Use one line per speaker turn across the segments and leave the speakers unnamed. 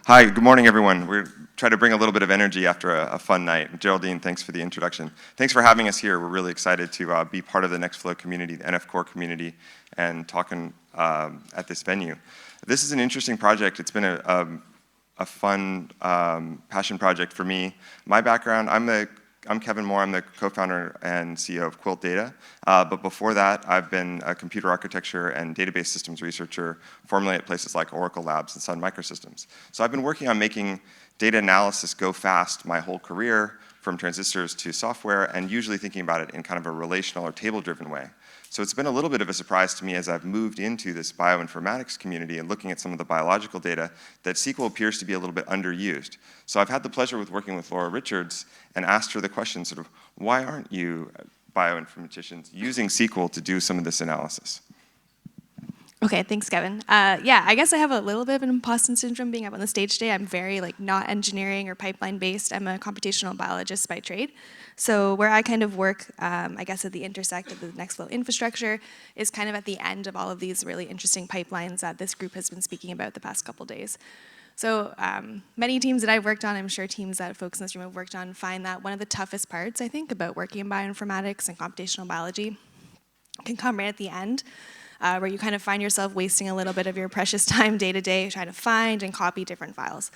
Hi, good morning, everyone. We're trying to bring a little bit of energy after a fun night. Geraldine, thanks for the introduction. Thanks for having us here. We're really excited to be part of the Nextflow community, the NF Core community, and talking at this venue. This is an interesting project. It's been a fun passion project for me. My background, I'm Kevin Moore. I'm the co-founder and CEO of Quilt Data. But before that, I've been a computer architecture and database systems researcher, formerly at places like Oracle Labs and Sun Microsystems. So I've been working on making data analysis go fast my whole career, from transistors to software, and usually thinking about it in kind of a relational or table-driven way. So it's been a little bit of a surprise to me as I've moved into this bioinformatics community and looking at some of the biological data that SQL appears to be a little bit underused. So I've had the pleasure with working with Laura Richards and asked her the question, sort of, why aren't you bioinformaticians using SQL to do some of this analysis?
Okay, thanks, Kevin. Yeah, I guess I have a little bit of an imposter syndrome being up on the stage today. I'm very not engineering or pipeline based. I'm a computational biologist by trade. So where I kind of work, I guess at the intersect of the Nextflow infrastructure is kind of at the end of all of these really interesting pipelines that this group has been speaking about the past couple days. So many teams that I've worked on, I'm sure teams that folks in this room have worked on, find that one of the toughest parts, I think, about working in bioinformatics and computational biology can come right at the end. Where you kind of find yourself wasting a little bit of your precious time day to day trying to find and copy different files.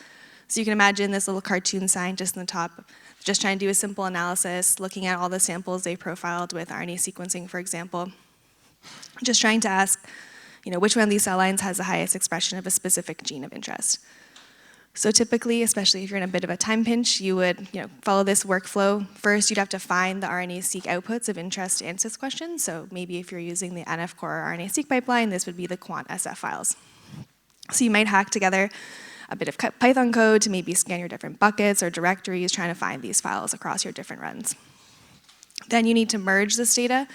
So you can imagine this little cartoon scientist in the top just trying to do a simple analysis, looking at all the samples they profiled with RNA sequencing, for example, just trying to ask, which one of these cell lines has the highest expression of a specific gene of interest. So typically, especially if you're in a bit of a time pinch, you would follow this workflow. First, you'd have to find the RNA-seq outputs of interest to answer this question. So maybe if you're using the NF Core RNA-seq pipeline, this would be the quant SF files. So you might hack together a bit of Python code to maybe scan your different buckets or directories, trying to find these files across your different runs. Then you need to merge this data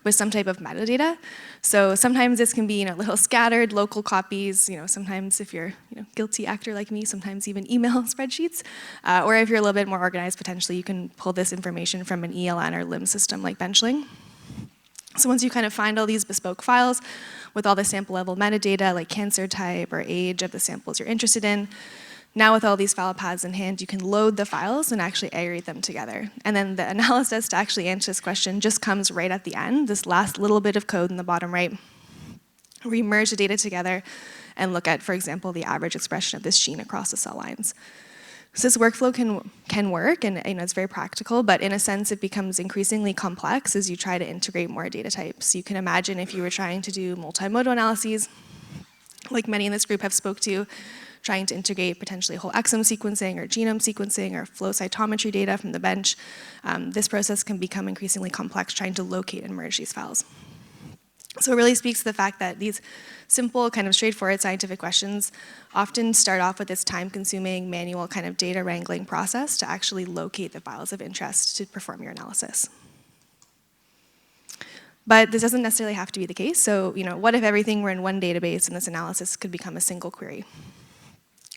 with some type of metadata. So sometimes this can be little scattered local copies. Sometimes if you're guilty actor like me, sometimes even email spreadsheets. Or if you're a little bit more organized, potentially you can pull this information from an ELN or LIM system like Benchling. So once you kind of find all these bespoke files with all the sample level metadata like cancer type or age of the samples you're interested in, now with all these file paths in hand, you can load the files and actually aggregate them together. And then the analysis to actually answer this question just comes right at the end, this last little bit of code in the bottom right, where you merge the data together and look at, for example, the average expression of this gene across the cell lines. So this workflow can work, and it's very practical, but in a sense it becomes increasingly complex as you try to integrate more data types. You can imagine if you were trying to do multimodal analyses, like many in this group have spoke to, trying to integrate potentially whole exome sequencing or genome sequencing or flow cytometry data from the bench. This process can become increasingly complex trying to locate and merge these files. So it really speaks to the fact that these simple, kind of straightforward scientific questions often start off with this time-consuming, manual kind of data wrangling process to actually locate the files of interest to perform your analysis. But this doesn't necessarily have to be the case. So, what if everything were in one database and this analysis could become a single query?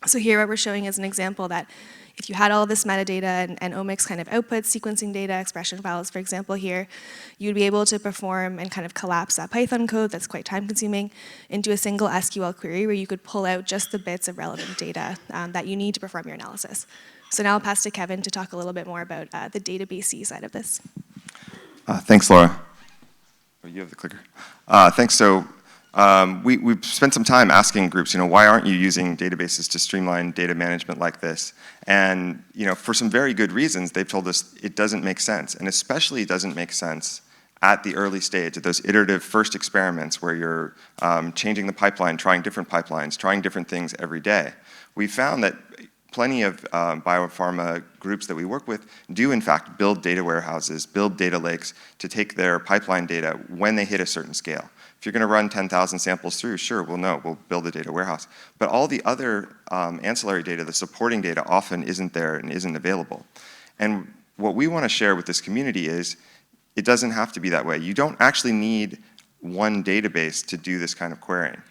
So here what we're showing is an example that if you had all this metadata and omics kind of outputs, sequencing data, expression files, for example here, you'd be able to perform and kind of collapse that Python code that's quite time consuming into a single SQL query where you could pull out just the bits of relevant data that you need to perform your analysis. So now I'll pass to Kevin to talk a little bit more about the database side of this.
Thanks, Laura. Oh, you have the clicker. Thanks. So we've spent some time asking groups, why aren't you using databases to streamline data management like this? And for some very good reasons, they've told us it doesn't make sense, and especially it doesn't make sense at the early stage, at those iterative first experiments where you're changing the pipeline, trying different pipelines, trying different things every day. We found that plenty of biopharma groups that we work with do in fact build data warehouses, build data lakes to take their pipeline data when they hit a certain scale. If you're going to run 10,000 samples through, sure, we'll build a data warehouse. But all the other ancillary data, the supporting data, often isn't there and isn't available. And what we want to share with this community is it doesn't have to be that way. You don't actually need one database to do this kind of querying.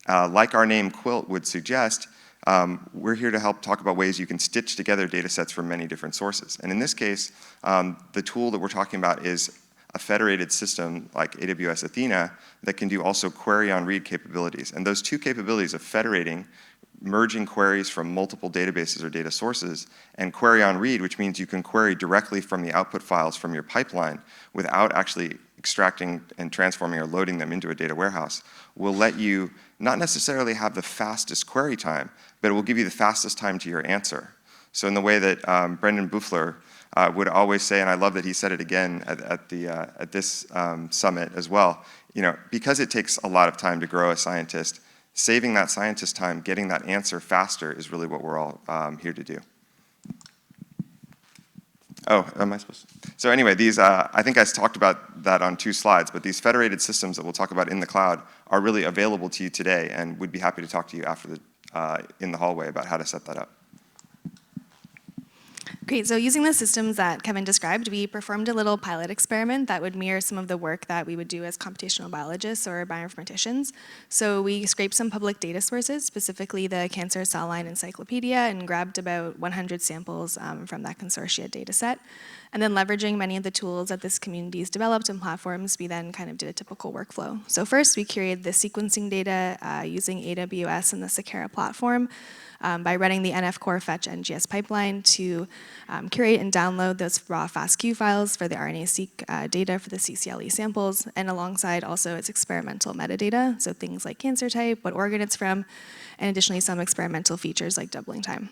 Like our name Quilt would suggest, we're here to help talk about ways you can stitch together data sets from many different sources. And in this case, the tool that we're talking about is a federated system like AWS Athena that can do also query-on-read capabilities. And those two capabilities of federating merging queries from multiple databases or data sources, and query-on-read, which means you can query directly from the output files from your pipeline without actually extracting and transforming or loading them into a data warehouse, will let you not necessarily have the fastest query time, but it will give you the fastest time to your answer. So in the way that Brendan Buffler would always say, and I love that he said it again at this summit as well, because it takes a lot of time to grow a scientist, saving that scientist time, getting that answer faster is really what we're all here to do. Oh, am I supposed to? So anyway, these, I think I talked about that on 2 slides, but these federated systems that we'll talk about in the cloud are really available to you today, and we'd be happy to talk to you after in the hallway about how to set that up.
Great, so using the systems that Kevin described, we performed a little pilot experiment that would mirror some of the work that we would do as computational biologists or bioinformaticians. So we scraped some public data sources, specifically the Cancer Cell Line Encyclopedia, and grabbed about 100 samples from that consortia data set. And then leveraging many of the tools that this community has developed and platforms, we then kind of did a typical workflow. So first, we curated the sequencing data using AWS and the Sakara platform. By running the NF-core fetch NGS pipeline to curate and download those raw FASTQ files for the RNA-seq data for the CCLE samples, and alongside also its experimental metadata, so things like cancer type, what organ it's from, and additionally some experimental features like doubling time.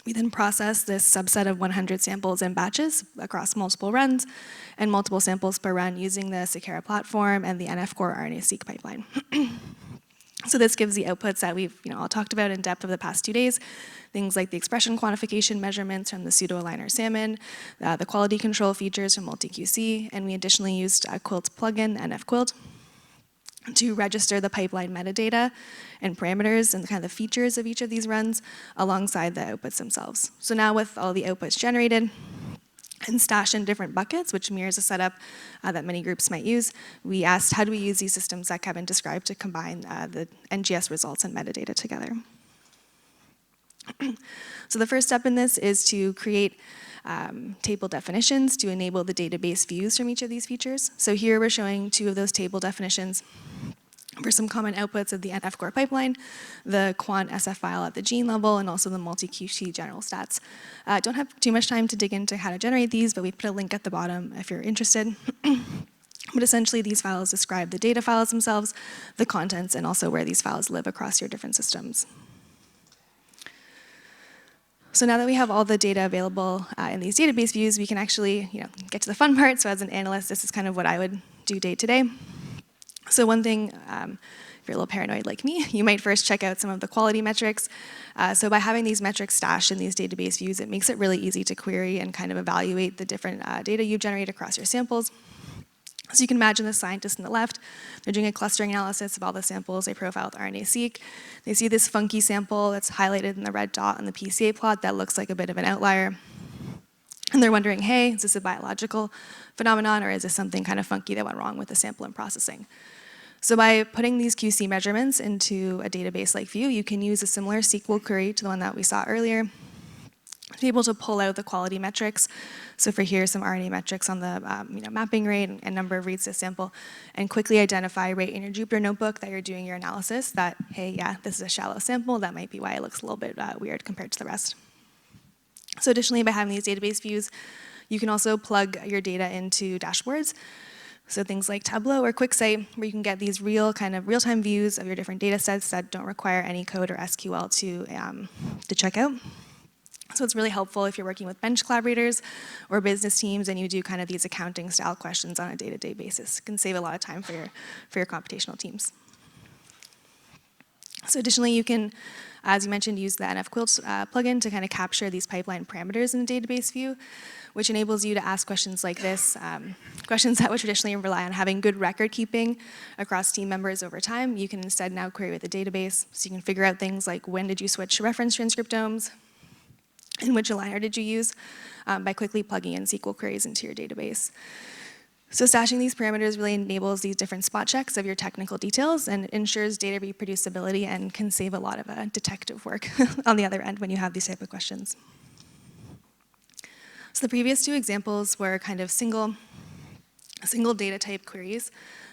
We then process this subset of 100 samples in batches across multiple runs and multiple samples per run using the Sakara platform and the NF-core RNA-seq pipeline. So this gives the outputs that we've all talked about in depth over the past 2 days, things like the expression quantification measurements from the pseudo-aligner salmon, the quality control features from multi-QC, and we additionally used a Quilt plugin, NF-Quilt, to register the pipeline metadata and parameters and kind of the features of each of these runs alongside the outputs themselves. So now with all the outputs generated, and stashed in different buckets, which mirrors a setup that many groups might use, we asked how do we use these systems that Kevin described to combine the NGS results and metadata together. So the first step in this is to create table definitions to enable the database views from each of these features. So here we're showing 2 of those table definitions for some common outputs of the NF-core pipeline, the quant SF file at the gene level, and also the multi-QC general stats. Don't have too much time to dig into how to generate these, but we put a link at the bottom if you're interested. But essentially, these files describe the data files themselves, the contents, and also where these files live across your different systems. So now that we have all the data available in these database views, we can actually get to the fun part. So as an analyst, this is kind of what I would do day to day. So one thing, if you're a little paranoid like me, you might first check out some of the quality metrics. So by having these metrics stashed in these database views, it makes it really easy to query and kind of evaluate the different data you've generated across your samples. So you can imagine the scientist on the left, they're doing a clustering analysis of all the samples they profile with RNA-seq. They see this funky sample that's highlighted in the red dot on the PCA plot that looks like a bit of an outlier. And they're wondering, hey, is this a biological phenomenon, or is this something kind of funky that went wrong with the sample and processing? So by putting these QC measurements into a database-like view, you can use a similar SQL query to the one that we saw earlier to be able to pull out the quality metrics. So for here, some RNA metrics on the mapping rate and number of reads to sample, and quickly identify right in your Jupyter notebook that you're doing your analysis that, hey, yeah, this is a shallow sample. That might be why it looks a little bit weird compared to the rest. So additionally, by having these database views, you can also plug your data into dashboards. So things like Tableau or QuickSight, where you can get these real-time views of your different data sets that don't require any code or SQL to check out. So it's really helpful if you're working with bench collaborators or business teams and you do kind of these accounting style questions on a day-to-day basis. It can save a lot of time for your computational teams. So additionally, you can, as you mentioned, use the NF-Quilt plugin to kind of capture these pipeline parameters in the database view, which enables you to ask questions like this, questions that would traditionally rely on having good record keeping across team members over time. You can instead now query with the database, so you can figure out things like when did you switch reference transcriptomes, and which aligner did you use, by quickly plugging in SQL queries into your database. So stashing these parameters really enables these different spot checks of your technical details and ensures data reproducibility and can save a lot of detective work on the other end when you have these type of questions. So the previous 2 examples were kind of single single data type queries.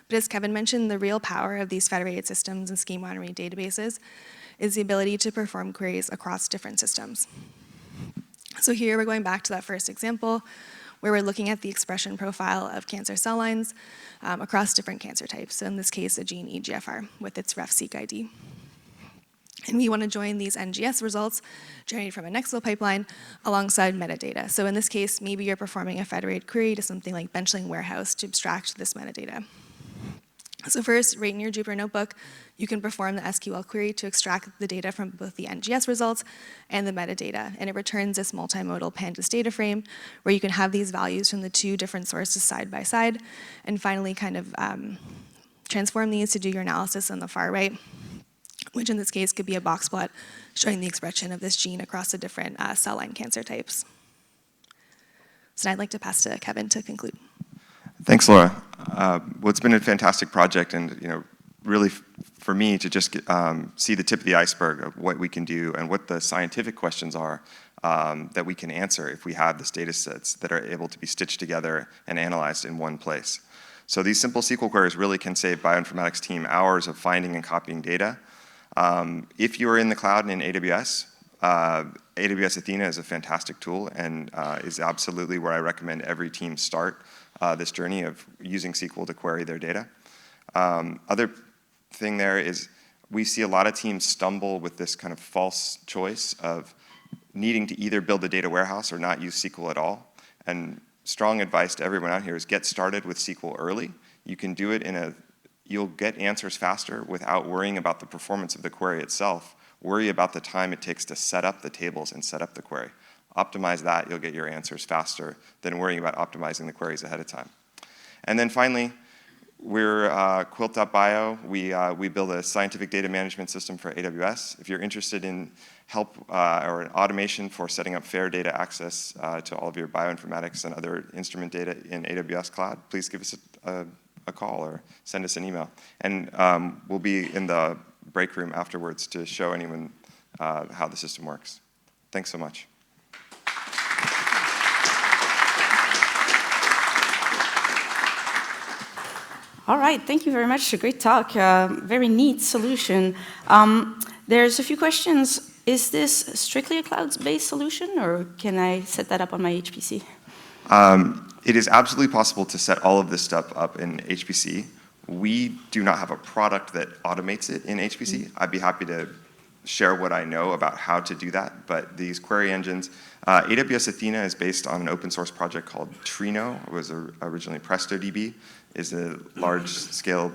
But as Kevin mentioned, the real power of these federated systems and schema-on-read databases is the ability to perform queries across different systems. So here we're going back to that first example where we're looking at the expression profile of cancer cell lines across different cancer types. So in this case, a gene EGFR with its ref-seq ID. And we want to join these NGS results generated from a Nextflow pipeline alongside metadata. So in this case, maybe you're performing a federated query to something like benchling warehouse to abstract this metadata. So first, right in your Jupyter notebook, you can perform the SQL query to extract the data from both the NGS results and the metadata. And it returns this multimodal pandas data frame where you can have these values from the two different sources side by side, and finally kind of transform these to do your analysis on the far right, which in this case could be a box plot showing the expression of this gene across the different cell line cancer types. So now I'd like to pass to Kevin to conclude.
Thanks, Laura. Well, it's been a fantastic project, and really for me to just see the tip of the iceberg of what we can do and what the scientific questions are that we can answer if we have these data sets that are able to be stitched together and analyzed in one place. So these simple SQL queries really can save bioinformatics team hours of finding and copying data. If you're in the cloud and in AWS, AWS Athena is a fantastic tool and is absolutely where I recommend every team start this journey of using SQL to query their data. Other thing there is we see a lot of teams stumble with this kind of false choice of needing to either build a data warehouse or not use SQL at all. And strong advice to everyone out here is get started with SQL early. You can do it you'll get answers faster without worrying about the performance of the query itself. Worry about the time it takes to set up the tables and set up the query. Optimize that, you'll get your answers faster than worrying about optimizing the queries ahead of time. And then finally, we're Quilt.bio. We build a scientific data management system for AWS. If you're interested in help or an automation for setting up fair data access to all of your bioinformatics and other instrument data in AWS Cloud, please give us a call or send us an email. And we'll be in the break room afterwards to show anyone how the system works. Thanks so much.
All right, thank you very much. A great talk, very neat solution. There's a few questions. Is this strictly a cloud-based solution, or can I set that up on my HPC?
It is absolutely possible to set all of this stuff up in HPC. We do not have a product that automates it in HPC. I'd be happy to share what I know about how to do that, but these query engines, AWS Athena is based on an open source project called Trino. It was originally PrestoDB, is a large scale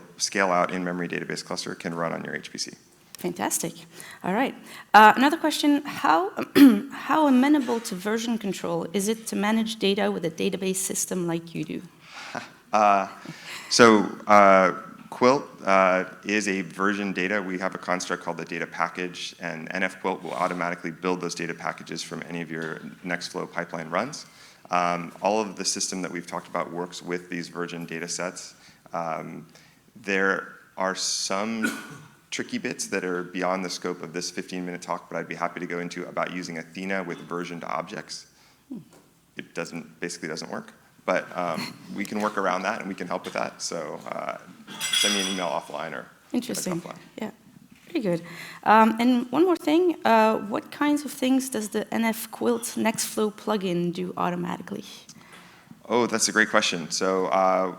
out in-memory database cluster, can run on your HPC.
Fantastic. All right. Another question, how amenable to version control is it to manage data with a database system like you do?
Quilt is a version data. We have a construct called the data package, and NF-Quilt will automatically build those data packages from any of your Nextflow pipeline runs. All of the system that we've talked about works with these version data sets. There are some tricky bits that are beyond the scope of this 15-minute talk, but I'd be happy to go into about using Athena with versioned objects. It basically doesn't work. But we can work around that, and we can help with that. So send me an email offline or
interesting. Offline. Yeah, very good. And one more thing, what kinds of things does the NF-Quilt Nextflow plugin do automatically?
Oh, that's a great question. So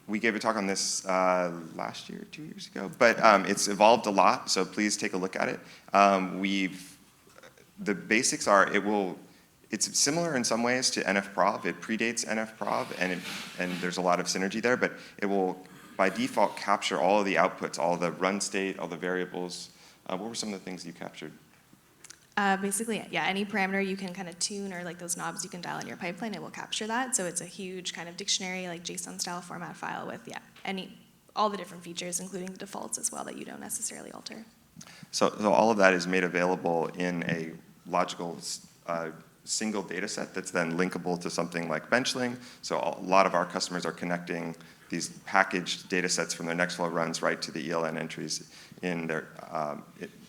we gave a talk on this last year, 2 years ago, but it's evolved a lot. So please take a look at it. The basics are it's similar in some ways to NF-Prov. It predates NF-Prov, and there's a lot of synergy there, but it will, by default, capture all of the outputs, all the run state, all the variables. What were some of the things you captured?
Basically, yeah, any parameter you can kind of tune, or like those knobs you can dial in your pipeline, it will capture that. So it's a huge kind of dictionary, like JSON-style format file with, all the different features, including the defaults as well, that you don't necessarily alter.
So all of that is made available in a logical single data set that's then linkable to something like benchling. So a lot of our customers are connecting these packaged data sets from their Nextflow runs right to the ELN entries in their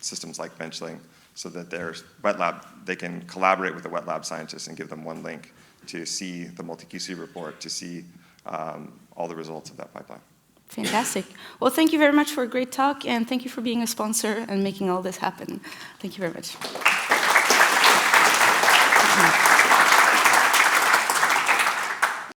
systems like benchling, so that their wet lab, they can collaborate with the wet lab scientists and give them one link to see the multi-QC report, to see all the results of that pipeline.
Fantastic. Well, thank you very much for a great talk, and thank you for being a sponsor and making all this happen. Thank you very much.